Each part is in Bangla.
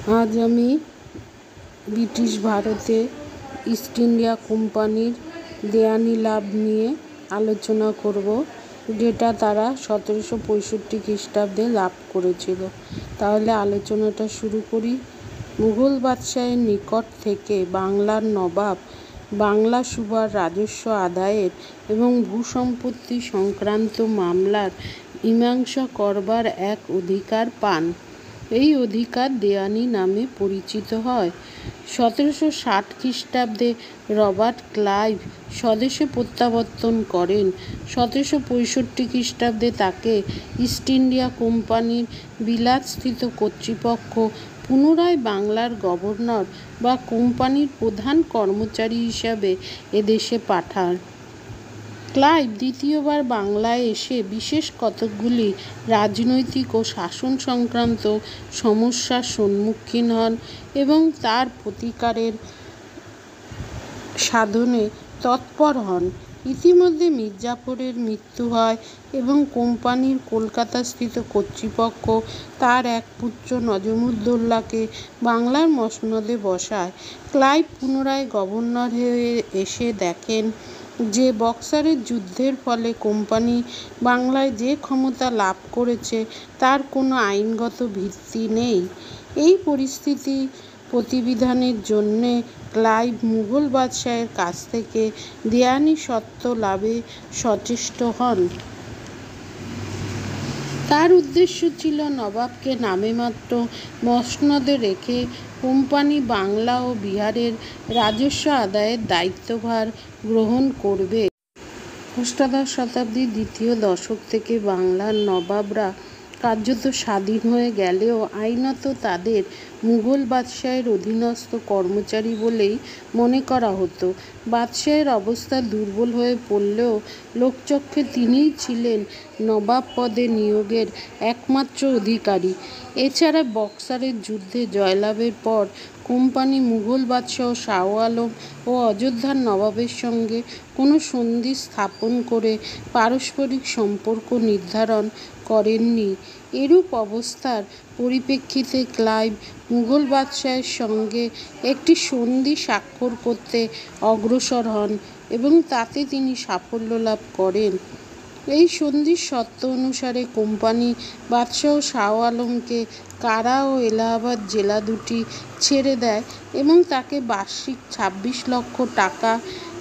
আজ আমি ব্রিটিশ ভারতে ইস্ট ইন্ডিয়া কোম্পানির দেওয়ানি লাভ নিয়ে আলোচনা করব, যেটা তারা 1765 খ্রিস্টাব্দে লাভ করেছিল। তাহলে আলোচনাটা শুরু করি। মুঘল বাদশাহের নিকট থেকে বাংলার নবাব বাংলা সুবার রাজস্ব আদায়ের এবং ভূসম্পত্তি সংক্রান্ত মামলার মীমাংসা করবার এক অধিকার পান। এই অধিকার দেওয়ানি নামে পরিচিত হয়। 1760 খ্রিস্টাব্দে রবার্ট ক্লাইভ স্বদেশে প্রত্যাবর্তন করেন। 1765 খ্রিস্টাব্দে তাকে ইস্ট ইন্ডিয়া কোম্পানির বিলাতস্থিত কর্তৃপক্ষ পুনরায় বাংলার গভর্নর বা কোম্পানির প্রধান কর্মচারী হিসাবে এদেশে পাঠান। ক্লাইভ দ্বিতীয়বার বাংলায় এসে বিশেষ কতকগুলি রাজনৈতিক ও শাসন সংক্রান্ত সমস্যার সম্মুখীন হন এবং তার প্রতিকারের সাধনে তৎপর হন। ইতিমধ্যে মির্জাফরের মৃত্যু হয় এবং কোম্পানির কলকাতাস্থিত কর্তৃপক্ষ তার এক পুত্র নজমুদ্দৌলাকে বাংলার মসনদে বসায়। ক্লাইভ পুনরায় গভর্নর হয়ে এসে দেখেন যে বক্সারের যুদ্ধের ফলে কোম্পানি বাংলায় যে ক্ষমতা লাভ করেছে তার কোনো আইনগত ভিত্তি নেই। এই পরিস্থিতি প্রতিবিধানের জন্যে ক্লাইভ মুঘল বাদশাহের কাছ থেকে দেওয়ানি স্বত্ব লাভে সচেষ্ট হন। তার উদ্দেশ্য ছিল নবাবকে নামেমাত্র মসনদে রেখে কোম্পানি বাংলা ও বিহারের রাজস্ব আদায়ের দায়িত্বভার গ্রহণ করবে। অষ্টাদশ শতাব্দীর দ্বিতীয় দশক থেকে বাংলার নবাবরা কার্যত স্বাধীন হয়ে গেলেও আইনত তাদের মুঘল বাদশাহের অধীনস্থ কর্মচারী বলেই মনে করা হতো। বাদশাহের অবস্থা দুর্বল হয়ে পড়লেও লোকচক্ষে তিনিই ছিলেন নবাব পদে নিয়োগের একমাত্র অধিকারী। এছাড়া বক্সারের যুদ্ধে জয়লাভের পর কোম্পানি মুঘল বাদশাহ শাহ আলম ও অযোধ্যার নবাবের সঙ্গে কোনো সন্ধি স্থাপন করে পারস্পরিক সম্পর্ক নির্ধারণ করেননি। এরূপ অবস্থার পরিপ্রেক্ষিতে ক্লাইভ মুঘল বাদশাহের সঙ্গে একটি সন্ধি স্বাক্ষর করতে অগ্রসর হন এবং তাতে তিনি সাফল্য লাভ করেন। এই সন্ধির শর্ত অনুসারে কোম্পানি বাদশাহ শাহ আলমকে কারা ও এলাহাবাদ জেলা দুটি ছেড়ে দেয় এবং তাকে বার্ষিক 26 লক্ষ টাকা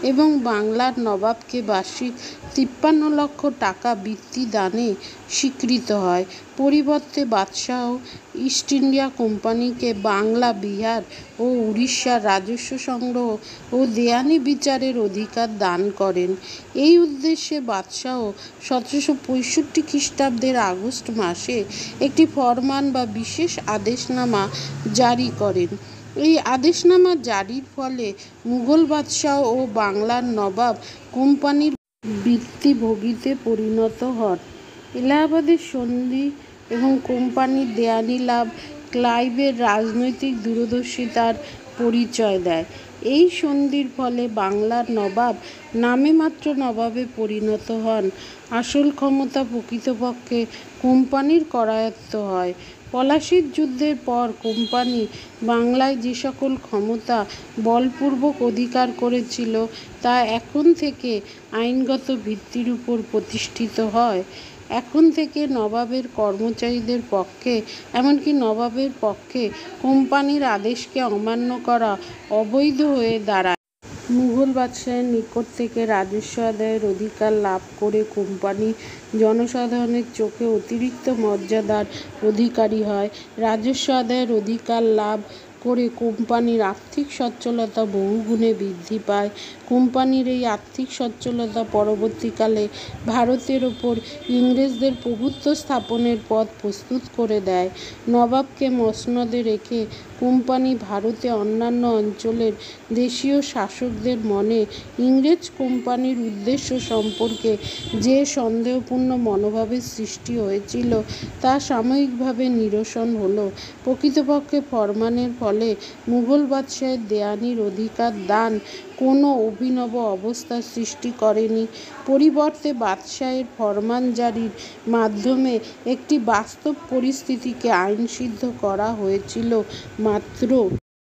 এবং বাংলার নবাবকে বার্ষিক 53 লক্ষ টাকা বৃত্তি দানে স্বীকৃত হয়। পরিবর্তে বাদশাহ ইস্ট ইন্ডিয়া কোম্পানিকে বাংলা, বিহার ও উড়িষ্যার রাজস্ব সংগ্রহ ও দেওয়ানি বিচারের অধিকার দান করেন। এই উদ্দেশ্যে বাদশাহ 1765 খ্রিস্টাব্দের আগস্ট মাসে একটি ফরমান বা বিশেষ আদেশনামা জারি করেন। এই আদেশনামা জারির ফলে মুঘল বাদশাহ ও বাংলার নবাব কোম্পানির বৃত্তিভোগীতে পরিণত হন। এলাহাবাদের সন্ধি এবং কোম্পানির দেওয়ানি লাভ ক্লাইভের রাজনৈতিক দূরদর্শিতার পরিচয় দেয়। এই সন্ধির ফলে বাংলার নবাব নামেমাত্র নবাবে পরিণত হন। আসল ক্ষমতা প্রকৃতপক্ষে কোম্পানির করায়ত্ত হয়। পলাশীর যুদ্ধের পর কোম্পানি বাংলায় যে সকল ক্ষমতা বলপূর্বক অধিকার করেছিল তা এখন থেকে আইনগত ভিত্তির উপর প্রতিষ্ঠিত হয়। এখন থেকে নবাবের কর্মচারীদের পক্ষে, এমনকি নবাবের পক্ষে কোম্পানির আদেশকে অমান্য করা অবৈধ হয়ে দাঁড়ায়। মুঘল বাদশাহের নিকট থেকে রাজস্ব আদায়ের অধিকার লাভ করে কোম্পানি জনসাধারণের চোখে অতিরিক্ত মর্যাদার অধিকারী হয়। রাজস্ব আদায়ের অধিকার লাভ করে কোম্পানির আর্থিক সচ্ছলতা বহুগুণে বৃদ্ধি পায়। কোম্পানির এই আর্থিক সচ্ছলতা পরবর্তীকালে ভারতের ওপর ইংরেজদের প্রভুত্ব স্থাপনের পথ প্রস্তুত করে দেয়। নবাবকে মসনদে রেখে কোম্পানি ভারতে অন্যান্য অঞ্চলের দেশীয় শাসকদের মনে ইংরেজ কোম্পানির উদ্দেশ্য সম্পর্কে যে সন্দেহপূর্ণ মনোভাবের সৃষ্টি হয়েছিল তা সাময়িকভাবে নিরসন হলো। প্রকৃতপক্ষে ফরমানের ফলে ফলে মুঘল বাদশাহের দেওয়ানির অধিকার দান কোনো অভিনব অবস্থার সৃষ্টি করেনি। পরিবর্তে বাদশাহের ফরমান জারির মাধ্যমে একটি বাস্তব পরিস্থিতিকে আইনসিদ্ধ করা হয়েছিল। মাত্র